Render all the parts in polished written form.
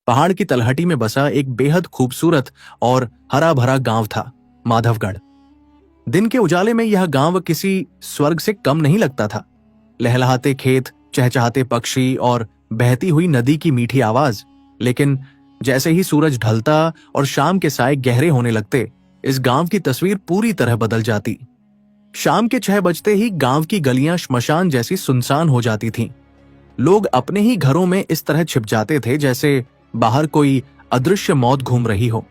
पहाड़ की तलहटी में बसा एक बेहद खूबसूरत और हरा भरा गांव था, माधवगढ़। दिन के उजाले में यह गांव किसी स्वर्ग से कम नहीं लगता था। लहलहाते खेत, चहचहाते पक्षी और बहती हुई नदी की मीठी आवाज। लेकिन जैसे ही सूरज ढलता और शाम के साए गहरे होने लगते, इस गांव की तस्वीर पूरी तरह बदल जाती। शाम के 6 बजते ही गांव की गलियां श्मशान जैसी सुनसान हो जाती थीं। लोग अपने ही घरों में इस तरह छिप जाते थे जैसे बाहर कोई अदृश्य मौत घूम रही हो।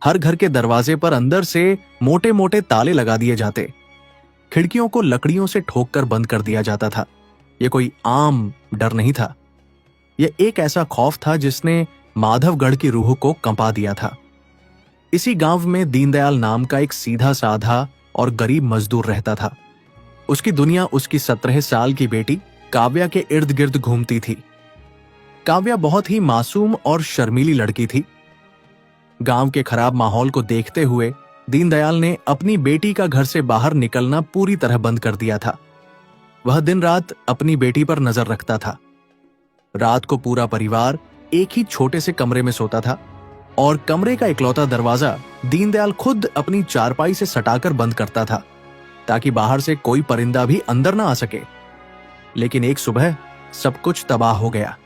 हर घर के दरवाजे पर अंदर से मोटे मोटे ताले लगा दिए जाते। खिड़कियों को लकड़ियों से ठोक कर बंद कर दिया जाता था। यह कोई आम डर नहीं था। यह एक ऐसा खौफ था जिसने माधवगढ़ की रूह को कंपा दिया था। इसी गांव में दीनदयाल नाम का एक सीधा साधा और गरीब मजदूर रहता था। उसकी दुनिया उसकी 17 साल की बेटी काव्या के इर्द गिर्द घूमती थी। काव्या बहुत ही मासूम और शर्मीली लड़की थी। गांव के खराब माहौल को देखते हुए दीनदयाल ने अपनी बेटी का घर से बाहर निकलना पूरी तरह बंद कर दिया था। वह दिन रात अपनी बेटी पर नजर रखता था। रात को पूरा परिवार एक ही छोटे से कमरे में सोता था और कमरे का इकलौता दरवाजा दीनदयाल खुद अपनी चारपाई से सटाकर बंद करता था ताकि बाहर से कोई परिंदा भी अंदर ना आ सके। लेकिन एक सुबह सब कुछ तबाह हो गया।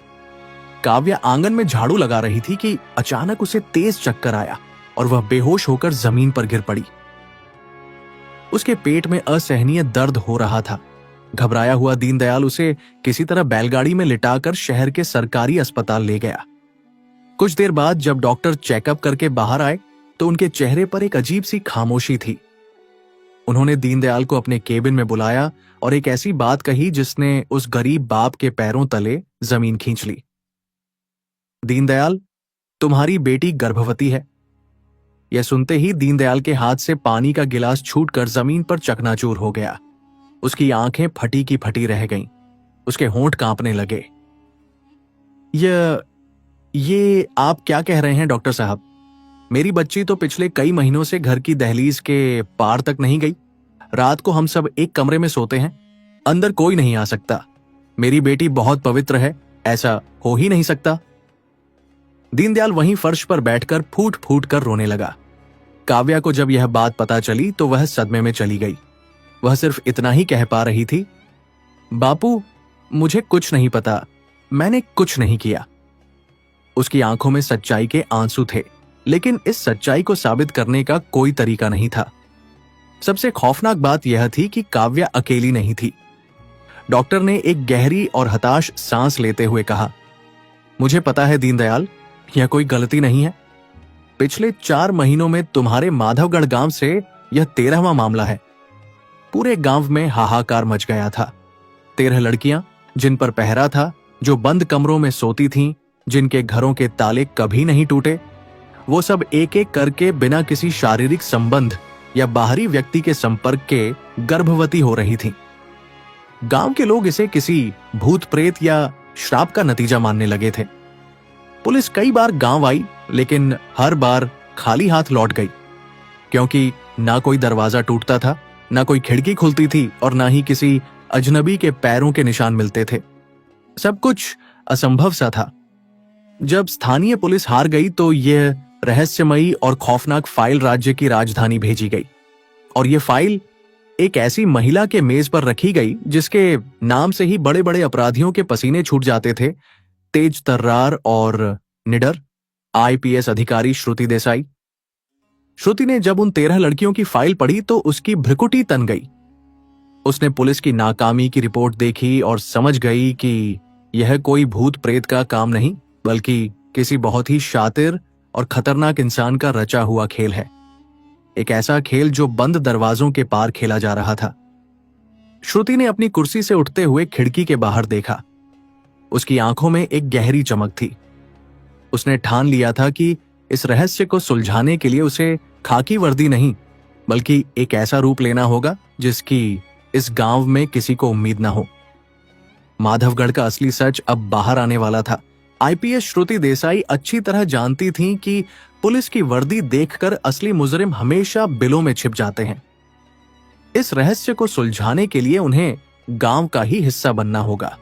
काव्या आंगन में झाड़ू लगा रही थी कि अचानक उसे तेज चक्कर आया और वह बेहोश होकर जमीन पर गिर पड़ी। उसके पेट में असहनीय दर्द हो रहा था। घबराया हुआ दीनदयाल उसे किसी तरह बैलगाड़ी में लिटाकर शहर के सरकारी अस्पताल ले गया। कुछ देर बाद जब डॉक्टर चेकअप करके बाहर आए तो उनके चेहरे पर एक अजीब सी खामोशी थी। उन्होंने दीनदयाल को अपने केबिन में बुलाया और एक ऐसी बात कही जिसने उस गरीब बाप के पैरों तले जमीन खींच ली। दीनदयाल, तुम्हारी बेटी गर्भवती है। यह सुनते ही दीनदयाल के हाथ से पानी का गिलास छूटकर जमीन पर चकनाचूर हो गया। उसकी आंखें फटी की फटी रह गईं। उसके होंठ कांपने लगे। ये आप क्या कह रहे हैं डॉक्टर साहब? मेरी बच्ची तो पिछले कई महीनों से घर की दहलीज के पार तक नहीं गई। रात को हम सब एक कमरे में सोते हैं, अंदर कोई नहीं आ सकता। मेरी बेटी बहुत पवित्र है, ऐसा हो ही नहीं सकता। दीनदयाल वहीं फर्श पर बैठकर फूट फूट कर रोने लगा। काव्या को जब यह बात पता चली तो वह सदमे में चली गई। वह सिर्फ इतना ही कह पा रही थी, बापू, मुझे कुछ नहीं पता, मैंने कुछ नहीं किया। उसकी आंखों में सच्चाई के आंसू थे, लेकिन इस सच्चाई को साबित करने का कोई तरीका नहीं था। सबसे खौफनाक बात यह थी कि काव्या अकेली नहीं थी। डॉक्टर ने एक गहरी और हताश सांस लेते हुए कहा, मुझे पता है दीनदयाल, यह कोई गलती नहीं है। पिछले 4 महीनों में तुम्हारे माधवगढ़ गांव से यह 13वां मामला है। पूरे गांव में हाहाकार मच गया था। 13 लड़कियां जिन पर पहरा था, जो बंद कमरों में सोती थीं, जिनके घरों के ताले कभी नहीं टूटे, वो सब एक एक करके बिना किसी शारीरिक संबंध या बाहरी व्यक्ति के संपर्क के गर्भवती हो रही थीं। गांव के लोग इसे किसी भूत प्रेत या श्राप का नतीजा मानने लगे थे। पुलिस कई बार गांव आई, लेकिन हर बार खाली हाथ लौट गई, क्योंकि ना कोई दरवाजा टूटता था, ना कोई खिड़की खुलती थी और ना ही किसी अजनबी के पैरों के निशान मिलते थे। सब कुछ असंभव सा था। जब स्थानीय पुलिस हार गई तो यह रहस्यमयी और खौफनाक फाइल राज्य की राजधानी भेजी गई, और यह फाइल एक ऐसी महिला के मेज पर रखी गई जिसके नाम से ही बड़े बड़े अपराधियों के पसीने छूट जाते थे। तेज तर्रार और निडर आईपीएस अधिकारी श्रुति देसाई। श्रुति ने जब उन 13 लड़कियों की फाइल पढ़ी तो उसकी भ्रुकुटी तन गई। उसने पुलिस की नाकामी की रिपोर्ट देखी और समझ गई कि यह कोई भूत प्रेत का काम नहीं, बल्कि किसी बहुत ही शातिर और खतरनाक इंसान का रचा हुआ खेल है। एक ऐसा खेल जो बंद दरवाजों के पार खेला जा रहा था। श्रुति ने अपनी कुर्सी से उठते हुए खिड़की के बाहर देखा। उसकी आंखों में एक गहरी चमक थी। उसने ठान लिया था कि इस रहस्य को सुलझाने के लिए उसे खाकी वर्दी नहीं, बल्कि एक ऐसा रूप लेना होगा जिसकी इस गांव में किसी को उम्मीद ना हो। माधवगढ़ का असली सच अब बाहर आने वाला था। आईपीएस श्रुति देसाई अच्छी तरह जानती थीं कि पुलिस की वर्दी देखकर असली मुजरिम हमेशा बिलों में छिप जाते हैं। इस रहस्य को सुलझाने के लिए उन्हें गांव का ही हिस्सा बनना होगा।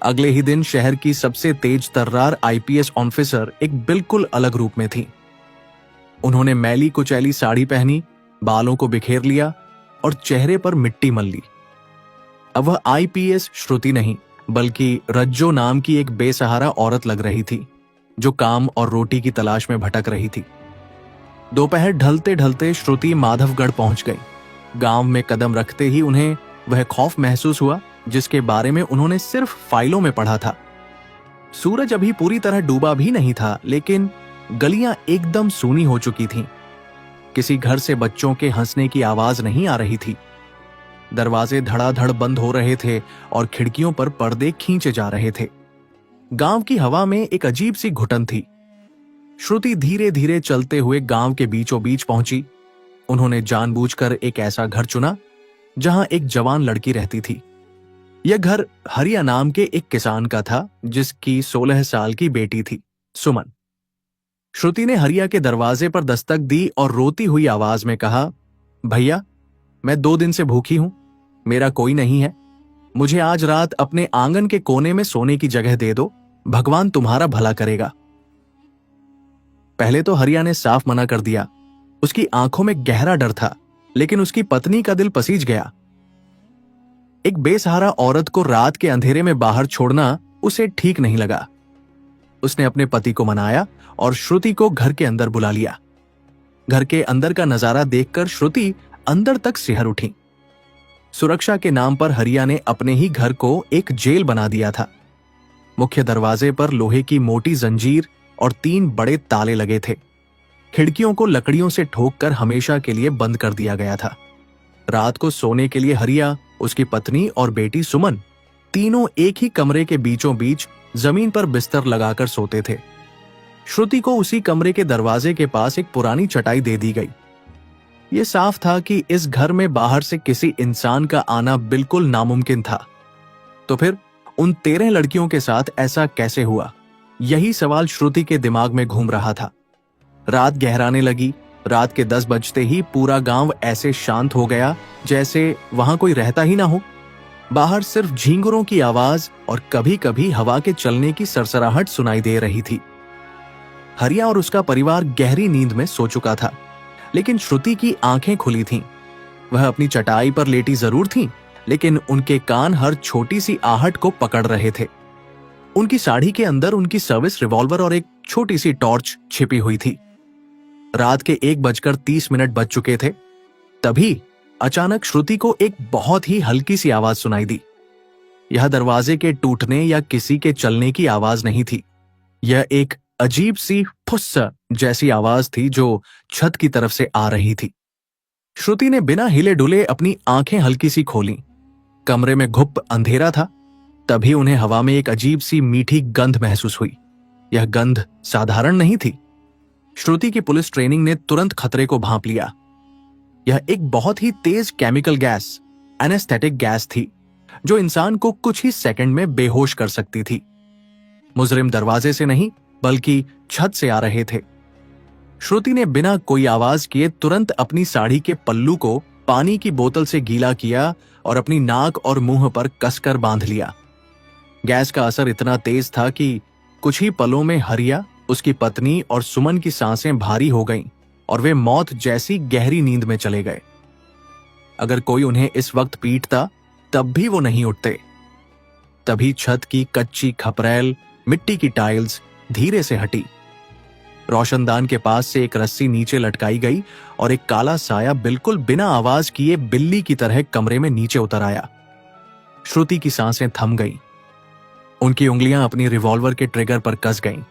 अगले ही दिन शहर की सबसे तेज तर्रार आईपीएस ऑफिसर एक बिल्कुल अलग रूप में थी। उन्होंने मैली कुचैली साड़ी पहनी, बालों को बिखेर लिया और चेहरे पर मिट्टी मल ली। अब वह आईपीएस श्रुति नहीं बल्कि रज्जो नाम की एक बेसहारा औरत लग रही थी, जो काम और रोटी की तलाश में भटक रही थी। दोपहर ढलते ढलते श्रुति माधवगढ़ पहुंच गई। गांव में कदम रखते ही उन्हें वह खौफ महसूस हुआ जिसके बारे में उन्होंने सिर्फ फाइलों में पढ़ा था। सूरज अभी पूरी तरह डूबा भी नहीं था, लेकिन गलियां एकदम सूनी हो चुकी थीं। किसी घर से बच्चों के हंसने की आवाज नहीं आ रही थी। दरवाजे धड़ाधड़ बंद हो रहे थे और खिड़कियों पर पर्दे खींचे जा रहे थे। गांव की हवा में एक अजीब सी घुटन थी। श्रुति धीरे धीरे चलते हुए गांव के बीचों बीच पहुंची। उन्होंने जानबूझकर एक ऐसा घर चुना जहां एक जवान लड़की रहती थी। यह घर हरिया नाम के एक किसान का था, जिसकी 16 साल की बेटी थी, सुमन। श्रुति ने हरिया के दरवाजे पर दस्तक दी और रोती हुई आवाज में कहा, भैया, मैं 2 दिन से भूखी हूं, मेरा कोई नहीं है। मुझे आज रात अपने आंगन के कोने में सोने की जगह दे दो, भगवान तुम्हारा भला करेगा। पहले तो हरिया ने साफ मना कर दिया। उसकी आंखों में गहरा डर था, लेकिन उसकी पत्नी का दिल पसीज गया। एक बेसहारा औरत को रात के अंधेरे में बाहर छोड़ना उसे ठीक नहीं लगा। उसने अपने पति को मनाया और श्रुति को घर के अंदर बुला लिया। घर के अंदर का नजारा देखकर श्रुति अंदर तक सिहर उठी। सुरक्षा के नाम पर हरिया ने अपने ही घर को एक जेल बना दिया था। मुख्य दरवाजे पर लोहे की मोटी जंजीर और 3 बड़े ताले लगे थे। खिड़कियों को लकड़ियों से ठोककर हमेशा के लिए बंद कर दिया गया था। रात को सोने के लिए हरिया, उसकी पत्नी और बेटी सुमन तीनों एक ही कमरे के बीचों बीच जमीन पर बिस्तर लगाकर सोते थे। श्रुति को उसी कमरे के दरवाजे के पास एक पुरानी चटाई दे दी गई। यह साफ था कि इस घर में बाहर से किसी इंसान का आना बिल्कुल नामुमकिन था। तो फिर उन 13 लड़कियों के साथ ऐसा कैसे हुआ? यही सवाल श्रुति के दिमाग में घूम रहा था। रात गहराने लगी। रात के 10 बजते ही पूरा गांव ऐसे शांत हो गया जैसे वहां कोई रहता ही ना हो। बाहर सिर्फ झींगुरों की आवाज और कभी कभी हवा के चलने की सरसराहट सुनाई दे रही थी। हरिया और उसका परिवार गहरी नींद में सो चुका था, लेकिन श्रुति की आंखें खुली थीं। वह अपनी चटाई पर लेटी जरूर थीं, लेकिन उनके कान हर छोटी सी आहट को पकड़ रहे थे। उनकी साड़ी के अंदर उनकी सर्विस रिवॉल्वर और एक छोटी सी टॉर्च छिपी हुई थी। रात के 1:30 बज चुके थे। तभी अचानक श्रुति को एक बहुत ही हल्की सी आवाज सुनाई दी। यह दरवाजे के टूटने या किसी के चलने की आवाज नहीं थी। यह एक अजीब सी फुस्स जैसी आवाज थी जो छत की तरफ से आ रही थी। श्रुति ने बिना हिले डुले अपनी आंखें हल्की सी खोलीं। कमरे में घुप अंधेरा था। तभी उन्हें हवा में एक अजीब सी मीठी गंध महसूस हुई। यह गंध साधारण नहीं थी। श्रुति की पुलिस ट्रेनिंग ने तुरंत खतरे को भांप लिया। यह एक बहुत ही तेज केमिकल गैस, एनेस्थेटिक गैस थी, जो इंसान को कुछ ही सेकंड में बेहोश कर सकती थी। मुजरिम दरवाजे से नहीं बल्कि छत से आ रहे थे। श्रुति ने बिना कोई आवाज किए तुरंत अपनी साड़ी के पल्लू को पानी की बोतल से गीला किया और अपनी नाक और मुंह पर कसकर बांध लिया। गैस का असर इतना तेज था कि कुछ ही पलों में हरिया, उसकी पत्नी और सुमन की सांसें भारी हो गईं और वे मौत जैसी गहरी नींद में चले गए। अगर कोई उन्हें इस वक्त पीटता तब भी वो नहीं उठते। तभी छत की कच्ची खपरेल, मिट्टी की टाइल्स धीरे से हटी। रोशनदान के पास से एक रस्सी नीचे लटकाई गई और एक काला साया बिल्कुल बिना आवाज किए बिल्ली की तरह कमरे में नीचे उतर आया। श्रुति की सांसें थम गईं। उनकी उंगलियां अपनी रिवॉल्वर के ट्रिगर पर कस गईं।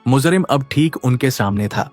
मुजरिम अब ठीक उनके सामने था।